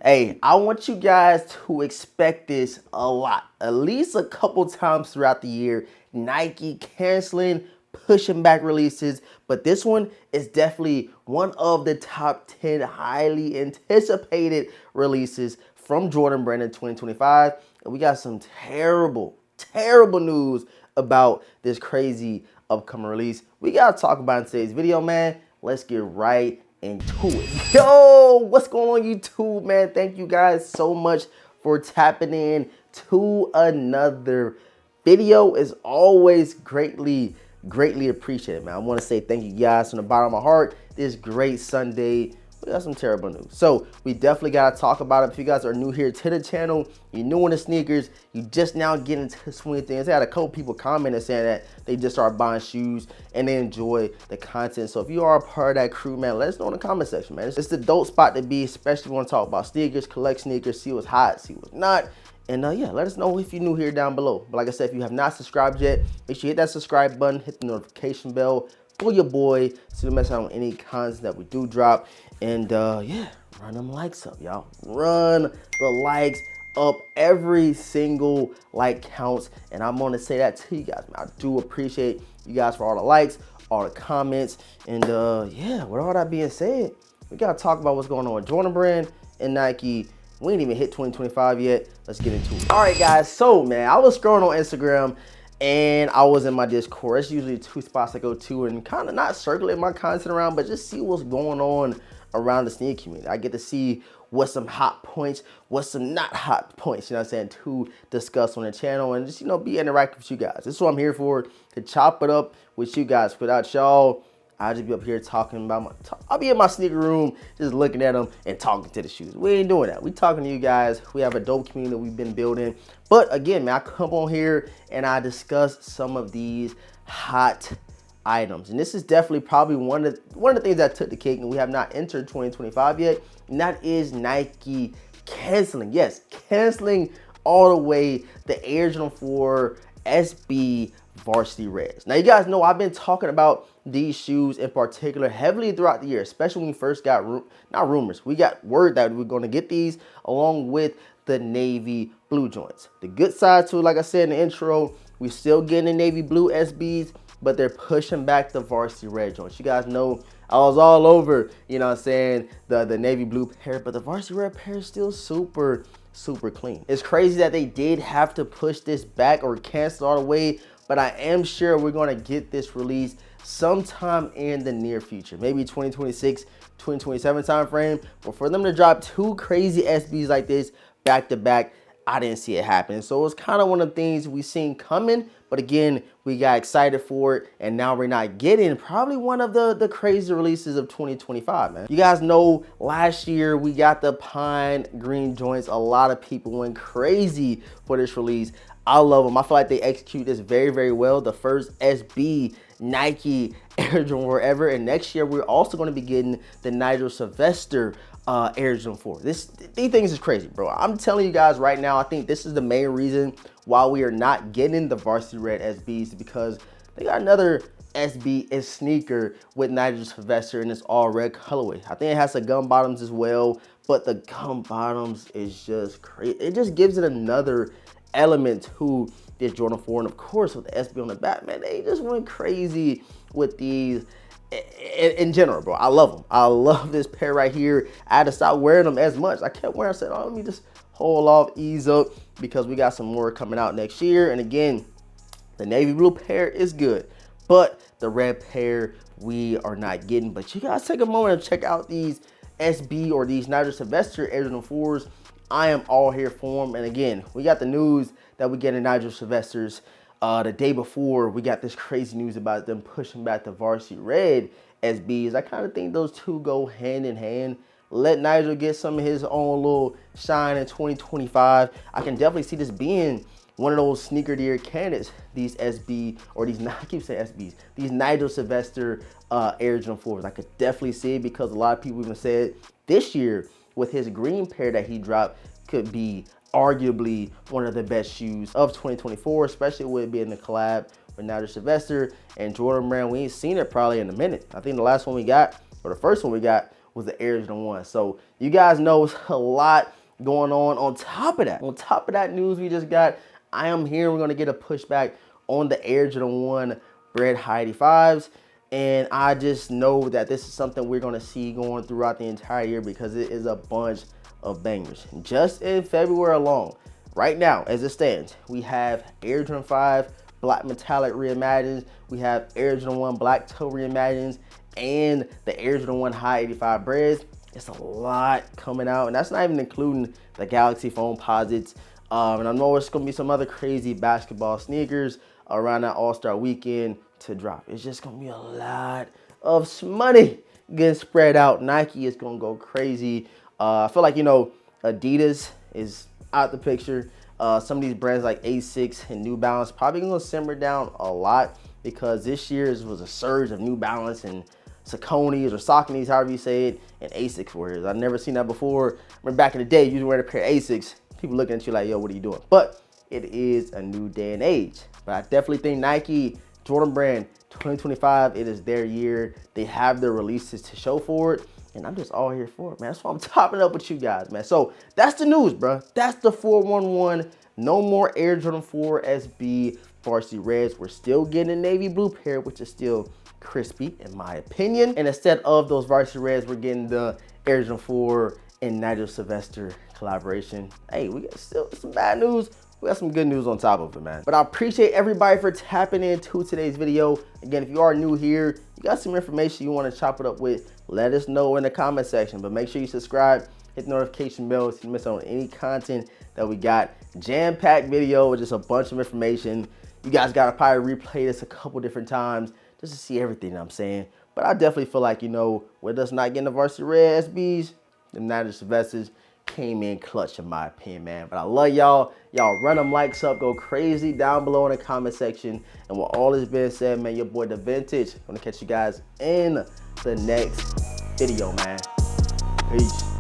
Hey, I want you guys to expect this a lot, at least a couple times throughout the year. Nike canceling, pushing back releases, but this one is definitely one of the top 10 highly anticipated releases from Jordan Brand in 2025. And we got some terrible news about this crazy upcoming release. We gotta talk about in today's video, man. Let's get right into it. Yo, what's going on, YouTube, man? Thank you guys so much for tapping in to another video. Is always greatly appreciated, man. I want to say thank you guys from the bottom of my heart. This great Sunday, we got some terrible news, so we definitely got to talk about it. If you guys are new here to the channel, you're new in the sneakers, you just now getting into the swing of things. I had a couple people commenting saying that they just started buying shoes and they enjoy the content. So if you are a part of that crew, man, let us know in the comment section, man. It's the dope spot to be, especially if you want to talk about sneakers, collect sneakers, see what's hot, see what's not. And yeah, let us know if you're new here down below. But like I said, if you have not subscribed yet, make sure you hit that subscribe button, hit the notification bell for your boy so you don't miss out on any content that we do drop. And yeah, run them likes up, y'all. Run the likes up. Every single like counts. And I'm gonna say that to you guys, man. I do appreciate you guys for all the likes, all the comments. And yeah, with all that being said, we gotta talk about what's going on with Jordan Brand and Nike. We ain't even hit 2025 yet. Let's get into it. All right, guys. So, man, I was scrolling on Instagram and I was in my Discord. It's usually two spots I go to and kind of not circulate my content around, but just see what's going on around the sneaker community. I get to see what's some hot points, what's some not hot points, you know what I'm saying, to discuss on the channel and just, you know, be interactive with you guys. This is what I'm here for, to chop it up with you guys. Without y'all, I'll just be up here talking about I'll be in my sneaker room, just looking at them and talking to the shoes. We ain't doing that. We talking to you guys. We have a dope community that we've been building. But again, man, I come on here and I discuss some of these hot items. And this is definitely probably one of the things that took the cake, and we have not entered 2025 yet. And that is Nike canceling. Yes, canceling all the way the Air Jordan 4 SB Varsity Reds. Now, you guys know I've been talking about these shoes in particular heavily throughout the year, especially when we first got, not rumors, we got word that we're going to get these along with the navy blue joints. The good side to it, like I said in the intro, we're still getting the navy blue SBs, but they're pushing back the varsity red joints. You guys know I was all over, you know what I'm saying, the navy blue pair, but the varsity red pair is still super clean. It's crazy that they did have to push this back or cancel all the way, but I am sure we're going to get this released sometime in the near future, maybe 2026, 2027 time frame. But for them to drop two crazy SBs like this back to back, I didn't see it happen. So it was kind of one of the things we seen coming, but again, we got excited for it, and now we're not getting probably one of the crazy releases of 2025, man. You guys know last year we got the pine green joints. A lot of people went crazy for this release. I love them. I feel like they execute this very well. The first SB Nike Air Jordan 4 ever, and next year we're also going to be getting the Nigel Sylvester Air Jordan 4. These things is crazy, bro. I'm telling you guys right now, I think this is the main reason why we are not getting the varsity red SBs, because they got another SB and sneaker with Nigel Sylvester in this all red colorway. I think it has the gum bottoms as well, but the gum bottoms is just crazy. It just gives it another element to this Jordan 4, and of course with the SB on the back, man, they just went crazy with these in general, bro. I love them. I love this pair right here. I had to stop wearing them as much. I kept wearing, I said, oh, let me just hold off, ease up, because we got some more coming out next year. And again, the navy blue pair is good, but the red pair we are not getting. But you guys take a moment and check out these SB or these Nigel Sylvester Air Jordan 4s. I am all here for them. And again, we got the news that we get in Nigel Sylvester's the day before. We got this crazy news about them pushing back the varsity red SBs. I kind of think those two go hand in hand. Let Nigel get some of his own little shine in 2025. I can definitely see this being one of those sneaker of the year candidates, these SB, or these, I keep saying SBs, these Nigel Sylvester Air Jordan 4s. I could definitely see it, because a lot of people even said this year with his green pair that he dropped could be arguably one of the best shoes of 2024, especially with it being the collab with Nigel Sylvester and Jordan Brand. We ain't seen it probably in a minute. I think the last one we got, or the first one we got, was the Air Jordan 1. So you guys know it's a lot going on. On top of that news we just got, I am hearing we're going to get a pushback on the Air Jordan 1 Bread High 85s. And I just know that this is something we're going to see going throughout the entire year because it is a bunch of bangers. Just in February alone, right now, as it stands, we have Air Jordan 5 Black Metallic Reimagined, we have Air Jordan 1 Black Toe Reimagined, and the Air Jordan 1 High 85 Breads. It's a lot coming out, and that's not even including the Galaxy Foam Posits. And I know it's going to be some other crazy basketball sneakers around that All-Star weekend to drop. It's just going to be a lot of money getting spread out. Nike is going to go crazy. I feel like, Adidas is out the picture. Some of these brands like Asics and New Balance probably going to simmer down a lot because this year was a surge of New Balance and Sauconys or Sauconys, however you say it, and Asics wears. I've never seen that before. I remember back in the day, you was wearing a pair of Asics, people looking at you like, yo, what are you doing? But it is a new day and age. But I definitely think Nike, Jordan Brand, 2025, it is their year. They have their releases to show for it. And I'm just all here for it, man. That's why I'm topping up with you guys, man. So that's the news, bro. That's the 411. No more Air Jordan 4 SB Varsity Reds. We're still getting a navy blue pair, which is still crispy in my opinion. And instead of those Varsity Reds, we're getting the Air Jordan 4 and Nigel Sylvester collaboration. Hey, we got still some bad news. We got some good news on top of it, man. But I appreciate everybody for tapping into today's video. Again, if you are new here, you got some information you want to chop it up with, let us know in the comment section. But make sure you subscribe, hit the notification bell so you don't miss on any content that we got. Jam-packed video with just a bunch of information. You guys got to probably replay this a couple different times just to see everything I'm saying. But I definitely feel like, with us not getting the Varsity Red SBs, the Nigel Sylvesters came in clutch in my opinion, man. But I love y'all. Y'all run them likes up, go crazy down below in the comment section. And with all this being said, man, your boy The Vintage. I'm gonna catch you guys in the next video, man. Peace.